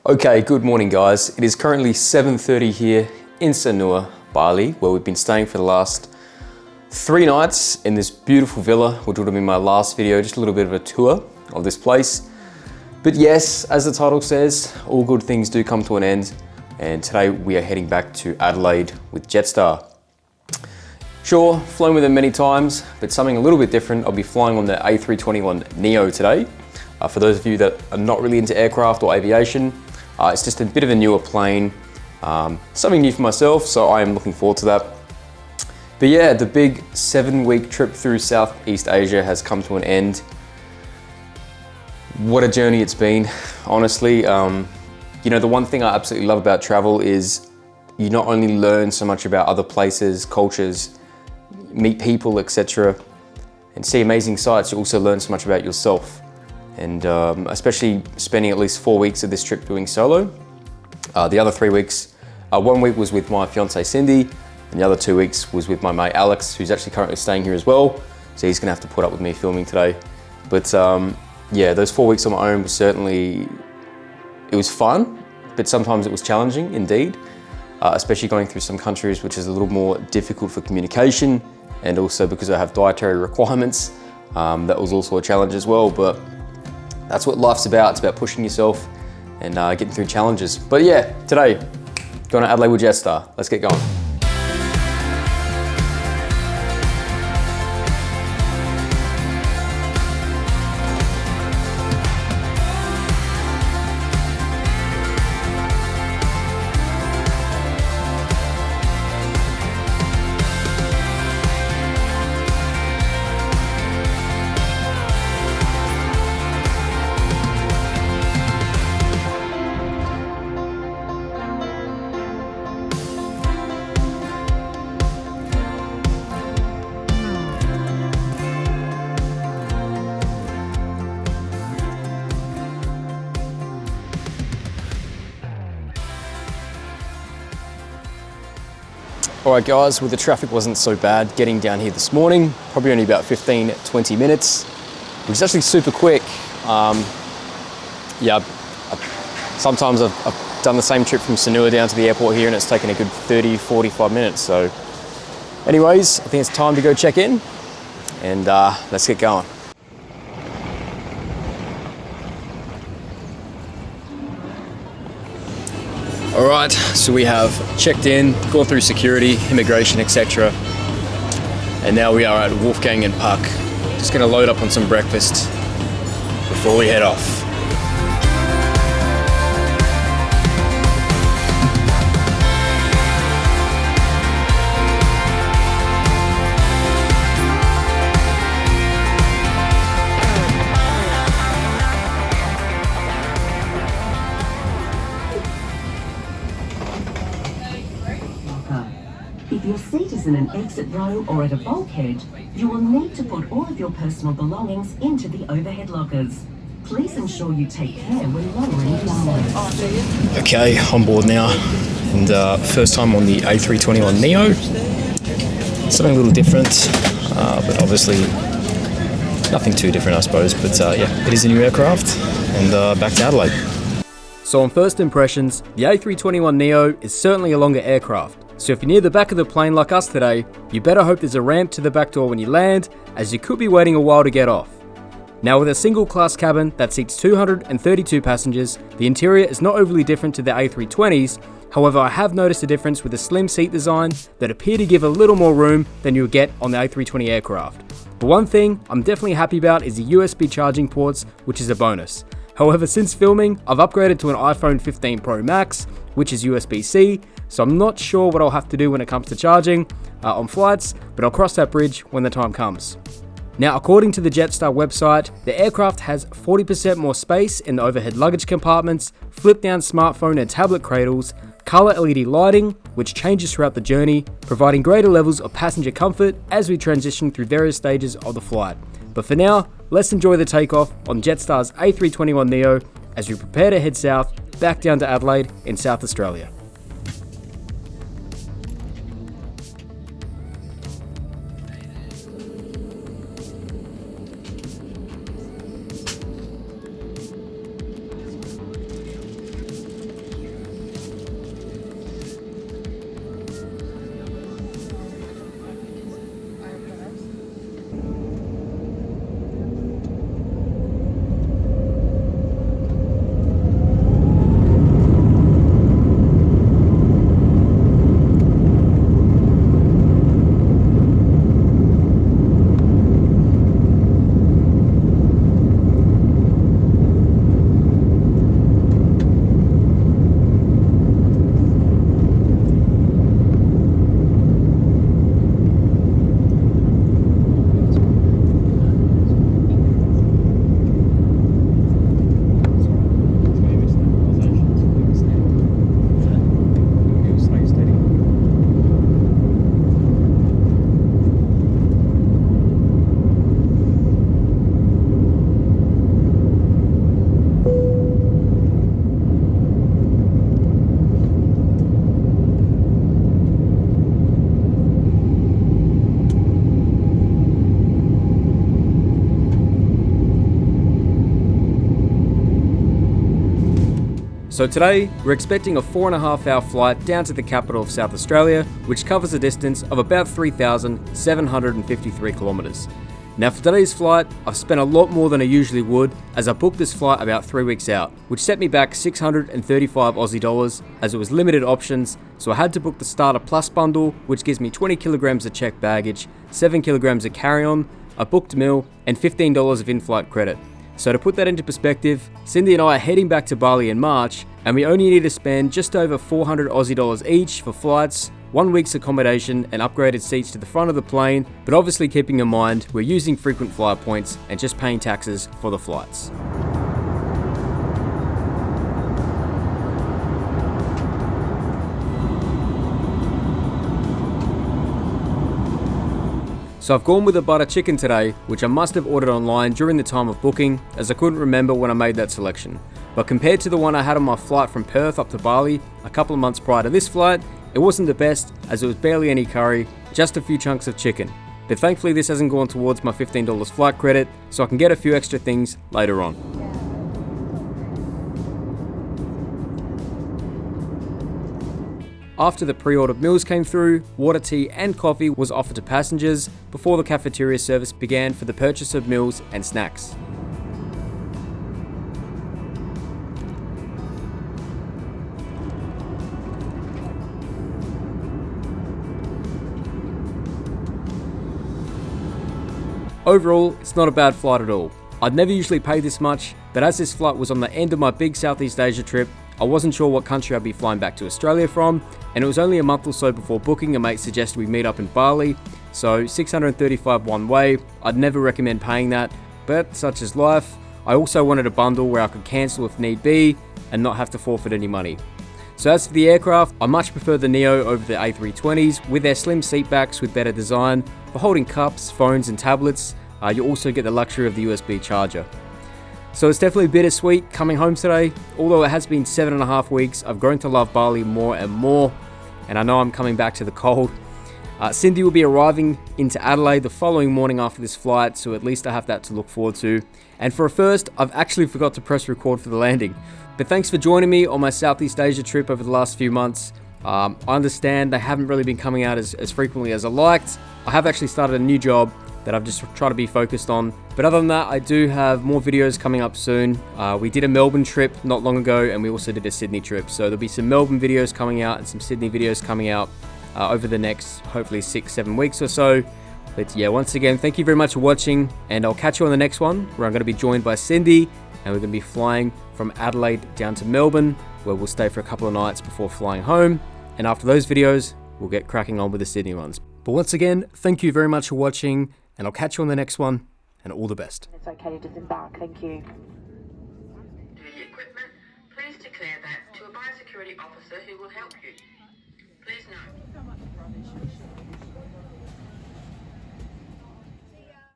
Okay, good morning guys. It is currently 7:30 here in Sanur, Bali, where we've been staying for the last 3 nights in this beautiful villa, which would have been my last video, just a little bit of a tour of this place. But yes, as the title says, all good things do come to an end, and today we are heading back to Adelaide with Jetstar. Sure, flown with them many times, but something a little bit different. I'll be flying on the A321 Neo today. For those of you that are not really into aircraft or aviation, it's just a bit of a newer plane, something new for myself, so I am looking forward to that. But yeah, the big 7-week trip through Southeast Asia has come to an end. What a journey it's been, honestly. You know, the one thing I absolutely love about travel is you not only learn so much about other places, cultures, meet people, etc., and see amazing sights, you also learn so much about yourself. And especially spending at least 4 weeks of this trip doing solo. The other 3 weeks, 1 week was with my fiancée Cindy, and the other 2 weeks was with my mate Alex, who's actually currently staying here as well. So he's gonna have to put up with me filming today. But yeah, those 4 weeks on my own was certainly, it was fun, but sometimes it was challenging indeed. Especially going through some countries which is a little more difficult for communication, and also because I have dietary requirements, that was also a challenge as well. But that's what life's about. It's about pushing yourself and getting through challenges. But yeah, today, going to Adelaide with Jetstar. Let's get going. All right guys, well the traffic wasn't so bad getting down here this morning, probably only about 15-20 minutes, which is actually super quick. Yeah, sometimes I've done the same trip from Sanur down to the airport here and it's taken a good 30-45 minutes. So anyways, I think it's time to go check in and let's get going. All right, so we have checked in, gone through security, immigration, etc. And now we are at Wolfgang and Puck. Just gonna load up on some breakfast before we head off. If your seat is in an exit row or at a bulkhead, you will need to put all of your personal belongings into the overhead lockers. Please ensure you take care when lowering down. Okay, on board now, and first time on the A321 Neo. Something a little different, but obviously nothing too different, I suppose. But yeah, it is a new aircraft, and back to Adelaide. So on first impressions, the A321 Neo is certainly a longer aircraft. So if you're near the back of the plane like us today, you better hope there's a ramp to the back door when you land, as you could be waiting a while to get off. Now with a single class cabin that seats 232 passengers, the interior is not overly different to the A320s, however I have noticed a difference with the slim seat design that appear to give a little more room than you'll get on the A320 aircraft. But one thing I'm definitely happy about is the USB charging ports, which is a bonus. However, since filming, I've upgraded to an iPhone 15 Pro Max, which is USB-C, so I'm not sure what I'll have to do when it comes to charging on flights, but I'll cross that bridge when the time comes. Now, according to the Jetstar website, the aircraft has 40% more space in the overhead luggage compartments, flip-down smartphone and tablet cradles, color LED lighting, which changes throughout the journey, providing greater levels of passenger comfort as we transition through various stages of the flight. But for now, let's enjoy the takeoff on Jetstar's A321 Neo as we prepare to head south, back down to Adelaide in South Australia. So today, we're expecting a 4.5-hour flight down to the capital of South Australia, which covers a distance of about 3,753 kilometres. Now for today's flight, I've spent a lot more than I usually would, as I booked this flight about 3 weeks out, which set me back 635 Aussie dollars, as it was limited options, so I had to book the Starter Plus bundle, which gives me 20 kilograms of checked baggage, 7 kilograms of carry-on, a booked meal, and $15 of in-flight credit. So to put that into perspective, Cindy and I are heading back to Bali in March, and we only need to spend just over 400 Aussie dollars each for flights, 1 week's accommodation and upgraded seats to the front of the plane, but obviously keeping in mind we're using frequent flyer points and just paying taxes for the flights. So I've gone with a butter chicken today, which I must have ordered online during the time of booking, as I couldn't remember when I made that selection. But compared to the one I had on my flight from Perth up to Bali a couple of months prior to this flight, it wasn't the best, as it was barely any curry, just a few chunks of chicken. But thankfully this hasn't gone towards my $15 flight credit, so I can get a few extra things later on. After the pre-ordered meals came through, water, tea and coffee was offered to passengers before the cafeteria service began for the purchase of meals and snacks. Overall, it's not a bad flight at all. I'd never usually pay this much, but as this flight was on the end of my big Southeast Asia trip, I wasn't sure what country I'd be flying back to Australia from, and it was only a month or so before booking a mate suggested we meet up in Bali, so $635 one way. I'd never recommend paying that, but such is life. I also wanted a bundle where I could cancel if need be and not have to forfeit any money. So as for the aircraft, I much prefer the Neo over the A320s with their slim seat backs with better design for holding cups, phones and tablets. You also get the luxury of the USB charger. So it's definitely bittersweet coming home today. Although it has been 7.5 weeks, I've grown to love Bali more and more, and I know I'm coming back to the cold. Cindy will be arriving into Adelaide the following morning after this flight, so at least I have that to look forward to. And for a first, I've actually forgot to press record for the landing. But thanks for joining me on my Southeast Asia trip over the last few months. I understand they haven't really been coming out as frequently as I liked. I have actually started a new job that I've just tried to be focused on. But other than that, I do have more videos coming up soon. We did a Melbourne trip not long ago, and we also did a Sydney trip. So there'll be some Melbourne videos coming out and some Sydney videos coming out over the next, hopefully 6-7 weeks or so. But yeah, once again, thank you very much for watching, and I'll catch you on the next one, where I'm going to be joined by Cindy, and we're going to be flying from Adelaide down to Melbourne, where we'll stay for a couple of nights before flying home. And after those videos, we'll get cracking on with the Sydney ones. But once again, thank you very much for watching, and I'll catch you on the next one, and all the best. It's okay to disembark, thank you. Do the equipment, please declare that to a biosecurity officer who will help you. Please note,